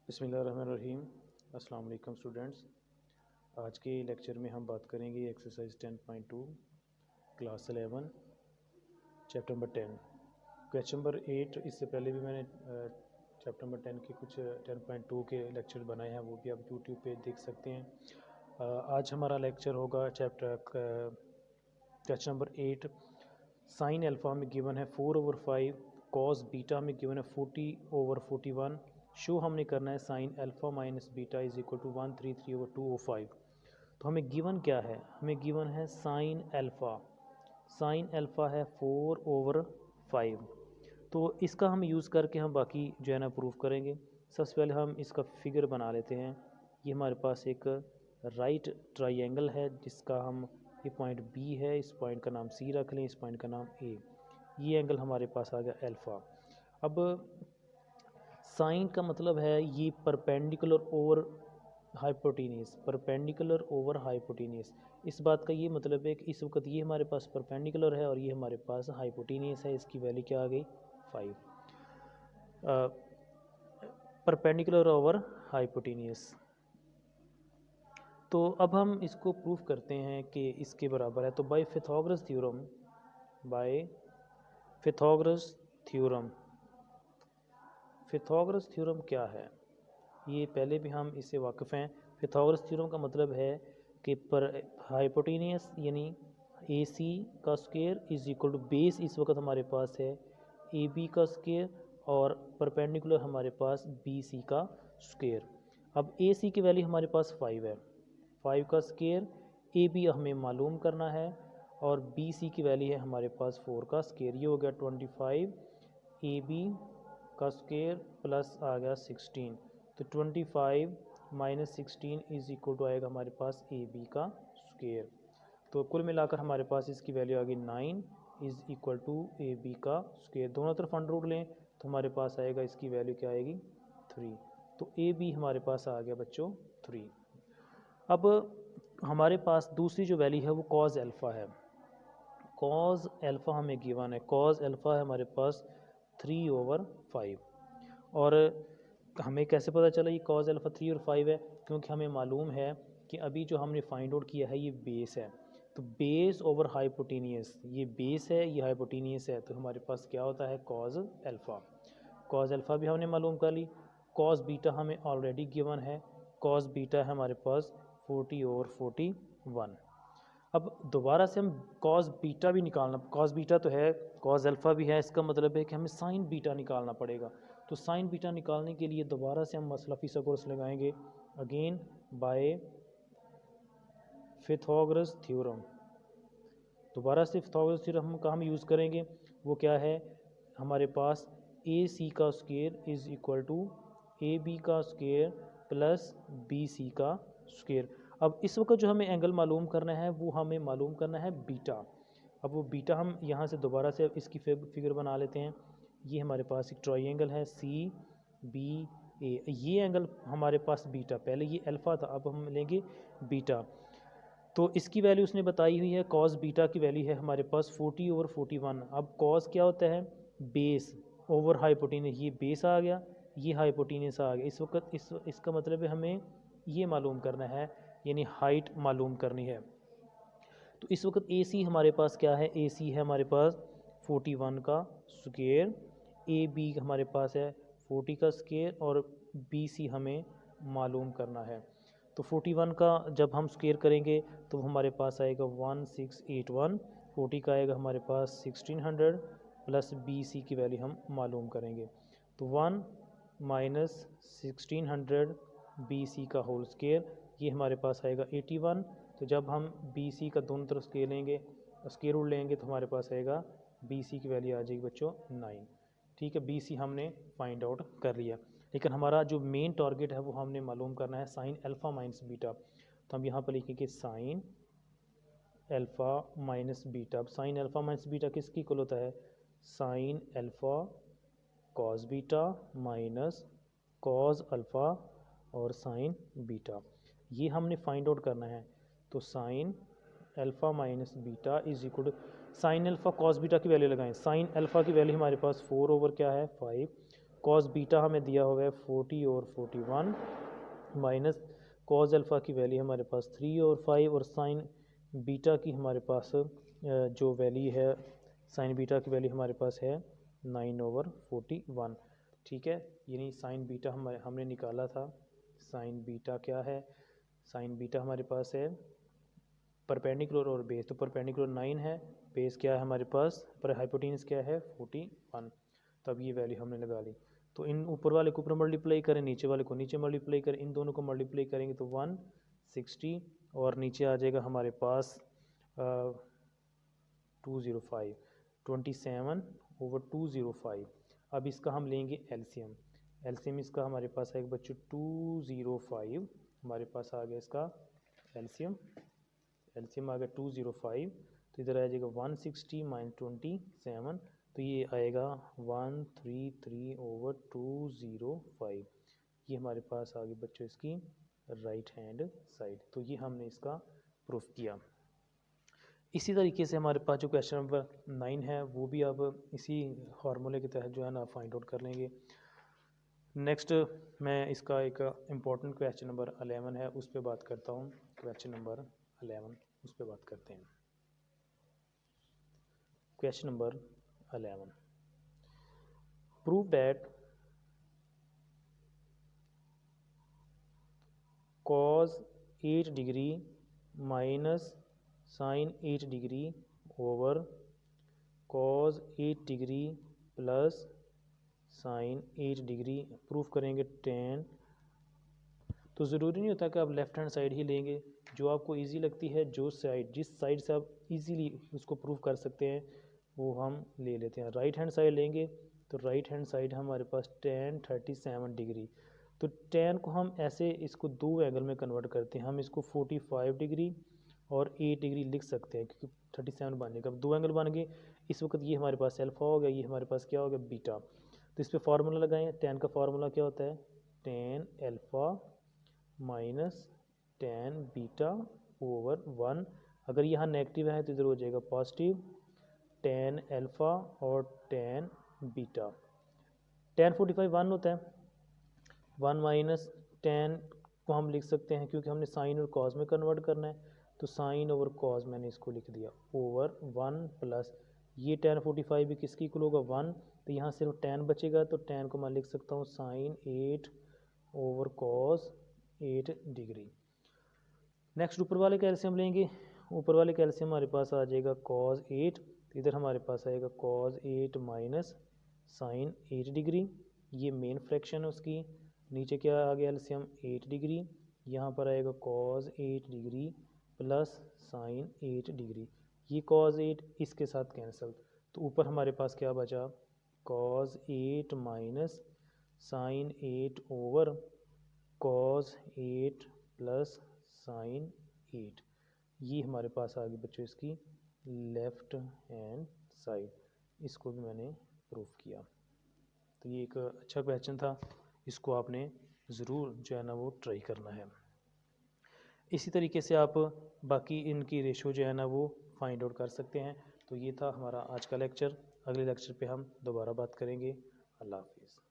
बिस्मिल्लाहिर्रहमानिर्रहीम। अस्सलाम वालेकुम स्टूडेंट्स। आज के लेक्चर में हम बात करेंगे exercise 10.2 class 11 chapter number 10 question number 8। इससे पहले भी मैंने चैप्टर नंबर 10 के कुछ 10.2 के लेक्चर बनाए हैं, वो भी आप यूट्यूब पे देख सकते हैं। आज हमारा लेक्चर होगा क्वेश्चन नंबर 8। साइन अल्फ़ा में गिवन है 4/5, कॉस बीटा में गिवन है 40/41। शो हमने करना है sine alpha minus beta is equal to 133/205। तो हमें गिवन क्या है? हमें गिवन है साइन अल्फ़ा। साइन अल्फ़ा है 4/5। तो इसका हम यूज़ करके हम बाकी जो है ना प्रूफ करेंगे। सबसे पहले हम इसका फिगर बना लेते हैं। ये हमारे पास एक राइट ट्राइंगल है जिसका हम, ये पॉइंट बी है, इस पॉइंट का नाम सी रख लें, इस पॉइंट का नाम ए। ये एंगल हमारे पास आ गया अल्फ़ा। अब साइन का मतलब है ये perpendicular over hypotenuse, perpendicular over hypotenuse. इस बात का ये मतलब है कि इस वक्त ये हमारे पास परपेंडिकुलर है और ये हमारे पास हाइपोटेन्यूस है। इसकी वैल्यू क्या आ गई? 5। Perpendicular over hypotenuse. तो अब हम इसको प्रूफ करते हैं कि इसके बराबर है। तो by Pythagoras theorem, by Pythagoras theorem, Pythagoras theorem क्या है? ये पहले भी हम इससे वाकिफ़ हैं। फिथागोरस थ्योरम का मतलब है कि पर हाइपोटेनियस यानी ए सी का square is equal to base इस वक्त हमारे पास है ए बी का स्क्वायर और परपेंडिकुलर हमारे पास बी सी का स्क्वायर। अब ए सी की वैल्यू हमारे पास 5 है, 5 का स्क्वायर। ए बी हमें मालूम करना है और बी सी की वैल्यू है हमारे पास 4 का स्क्वायर। ये हो गया 25 ए बी का स्क्वायर प्लस आ गया 16। तो 25 माइनस 16 इज इक्वल टू आएगा हमारे पास ए बी का स्क्वायर। तो कुल मिलाकर हमारे पास इसकी वैल्यू आ गई 9 is equal to A B का स्क्वायर। दोनों तरफ अंडर रूट लें तो हमारे पास आएगा, इसकी वैल्यू क्या आएगी? 3। तो ए बी हमारे पास आ गया बच्चों 3। अब हमारे पास दूसरी जो वैल्यू है वो कॉज अल्फ़ा है। कॉज अल्फ़ा हमें गिवन है, कॉज अल्फ़ा है हमारे पास 3/5। और हमें कैसे पता चला ये कॉज अल्फ़ा 3 और 5 है? क्योंकि हमें मालूम है कि अभी जो हमने फाइंड आउट किया है ये बेस है। तो बेस ओवर हाइपोटेनियस, ये बेस है, ये हाइपोटेनियस है, तो हमारे पास क्या होता है? Cos alpha. कॉज अल्फ़ा भी हमने मालूम कर ली। कॉज बीटा हमें ऑलरेडी गिवन है, कॉज बीटा है हमारे पास 40/41। अब दोबारा से हम कॉज बीटा भी निकालना, कॉज बीटा तो है, कॉज अल्फ़ा भी है, इसका मतलब है कि हमें साइन बीटा निकालना पड़ेगा। तो साइन बीटा निकालने के लिए दोबारा से हम मसला फिसागोरस लगाएंगे, अगेन बाय फिथागोरस थ्योरम। दोबारा से फिथागोरस थ्योरम का हम यूज़ करेंगे। वो क्या है? हमारे पास ए सी का square is equal to A B का स्क्वायर प्लस बी सी का स्क्वायर। अब इस वक्त जो हमें एंगल मालूम करना है वो हमें मालूम करना है बीटा। अब वो बीटा हम यहाँ से दोबारा से इसकी फिगर बना लेते हैं। ये हमारे पास एक ट्रायंगल है सी बी ए, ये एंगल हमारे पास बीटा, पहले ये अल्फ़ा था, अब हम लेंगे बीटा। तो इसकी वैल्यू उसने बताई हुई है, कॉस बीटा की वैल्यू है हमारे पास 40/41। अब कॉस क्या होता है? बेस ओवर हाइपोटेनस, ये बेस आ गया, ये हाइपोटेनस आ गया। इस वक्त इसका मतलब है हमें ये मालूम करना है, यानी हाइट मालूम करनी है। तो इस वक्त ए सी हमारे पास क्या है? ए सी है हमारे पास 41 का स्क्वायर, ए बी हमारे पास है 40 का स्क्वायर और बी सी हमें मालूम करना है। तो 41 का जब हम स्क्वायर करेंगे तो हमारे पास आएगा 1681, 40 का आएगा हमारे पास 1600 प्लस बी सी की वैल्यू हम मालूम करेंगे। तो 1 माइनस 1600 बी सी का होल स्क्वायर, ये हमारे पास आएगा 81। तो जब हम बी सी का दोनों तरफ स्क्वायर रूट लेंगे तो हमारे पास आएगा बी सी की वैल्यू आ जाएगी बच्चों 9। ठीक है, बी सी हमने फाइंड आउट कर लिया। लेकिन हमारा जो मेन टारगेट है वो हमने मालूम करना है साइन अल्फ़ा माइनस बीटा। तो हम यहाँ पर लिखेंगे साइन अल्फ़ा माइनस बीटा। अब साइन अल्फ़ा माइनस बीटा किसकी इक्वल होता है? Sine alpha cos beta minus cos alpha और साइन बीटा, ये हमने फाइंड आउट करना है। तो sine alpha minus beta is equal to sine alpha cos beta की वैल्यू लगाएं। साइन अल्फ़ा की वैल्यू हमारे पास 4 ओवर क्या है? 5। कॉस बीटा हमें दिया हुआ है 40 और 41 माइनस कॉस अल्फ़ा की वैल्यू हमारे पास 3 और 5 और साइन बीटा की हमारे पास जो वैल्यू है साइन बीटा की वैल्यू हमारे पास है 9/41। ठीक है, यानी साइन बीटा हमने निकाला था। साइन बीटा क्या है? साइन बीटा हमारे पास है परपेंडिकुलर और बेस, तो परपेंडिकुलर 9 है, बेस क्या है हमारे पास, पर हाइपोटेनस क्या है 41। तब ये वैल्यू हमने लगा ली। तो इन ऊपर वाले को ऊपर मल्टीप्लाई करें, नीचे वाले को नीचे मल्टीप्लाई करें, इन दोनों को मल्टीप्लाई करेंगे तो 160 और नीचे आ जाएगा हमारे पास 205 27/205। अब इसका हम लेंगे एलसीएम। एलसीएम इसका हमारे पास आएगा बच्चों 205, हमारे पास आ गया इसका एलसीएम। एलसीएम आ गया 205, तो इधर आ जाएगा 160 - 27, तो ये आएगा 133/205। ये हमारे पास आ गई बच्चों इसकी राइट हैंड साइड। तो ये हमने इसका प्रूफ किया। इसी तरीके से हमारे पास जो क्वेश्चन नंबर 9 है वो भी अब इसी फार्मूले के तहत जो है ना फाइंड आउट कर लेंगे। नेक्स्ट मैं इसका एक इम्पॉर्टेंट क्वेश्चन नंबर 11 है उस पर बात करता हूँ। क्वेश्चन नंबर 11 उस पर बात करते हैं। Question number 11, prove that cos 8 degree minus sine 8 degree over cos 8 degree plus sine 8 degree proof करेंगे tan। तो ज़रूरी नहीं होता कि आप लेफ़्ट हैंड साइड ही लेंगे, जो आपको इजी लगती है, जो साइड जिस साइड से आप इजीली उसको प्रूफ कर सकते हैं वो हम ले लेते हैं। राइट हैंड साइड लेंगे तो राइट हैंड साइड हमारे पास tan 37 डिग्री। तो tan को हम ऐसे इसको दो एंगल में कन्वर्ट करते हैं, हम इसको 45 डिग्री और 8 डिग्री लिख सकते हैं क्योंकि 37 बन जाएगा। अब दो एंगल बन गए, इस वक्त ये हमारे पास अल्फा हो गया, ये हमारे पास क्या हो गया बीटा। तो इस पर फार्मूला लगाएं। tan का फार्मूला क्या होता है, tan alpha minus tan beta over 1। अगर यहाँ नेगेटिव है तो इधर हो जाएगा पॉजिटिव, tan अल्फ़ा और tan बीटा। tan 45 1 होता है, 1 माइनस tan को हम लिख सकते हैं क्योंकि हमने साइन और कॉस में कन्वर्ट करना है, तो साइन ओवर कॉस मैंने इसको लिख दिया ओवर 1 प्लस ये tan 45 भी किसकी इक्वल होगा 1, तो यहाँ सिर्फ tan बचेगा, तो tan को मैं लिख सकता हूँ sine 8 over cos 8 degree. Next ऊपर वाले कैल्शियम लेंगे। ऊपर वाले कैल्शियम हमारे पास आ जाएगा cos 8, तो इधर हमारे पास आएगा cos 8 माइनस साइन 8 डिग्री, ये मेन फ्रैक्शन है उसकी। नीचे क्या आ गया एलसीएम 8 डिग्री, यहाँ पर आएगा cos 8 degree plus sine 8 degree, ये cos 8 इसके साथ कैंसिल, तो ऊपर हमारे पास क्या बचा cos 8 minus sine 8 over cos 8 plus sine 8। ये हमारे पास आ गई बच्चों इसकी लेफ़्ट हैंड साइड। इसको भी मैंने प्रूफ किया। तो ये एक अच्छा क्वेश्चन था, इसको आपने ज़रूर जो है ना वो ट्राई करना है। इसी तरीके से आप बाकी इनकी रेशो जो है ना वो फाइंड आउट कर सकते हैं। तो ये था हमारा आज का लेक्चर। अगले लेक्चर पे हम दोबारा बात करेंगे। अल्लाह हाफिज़।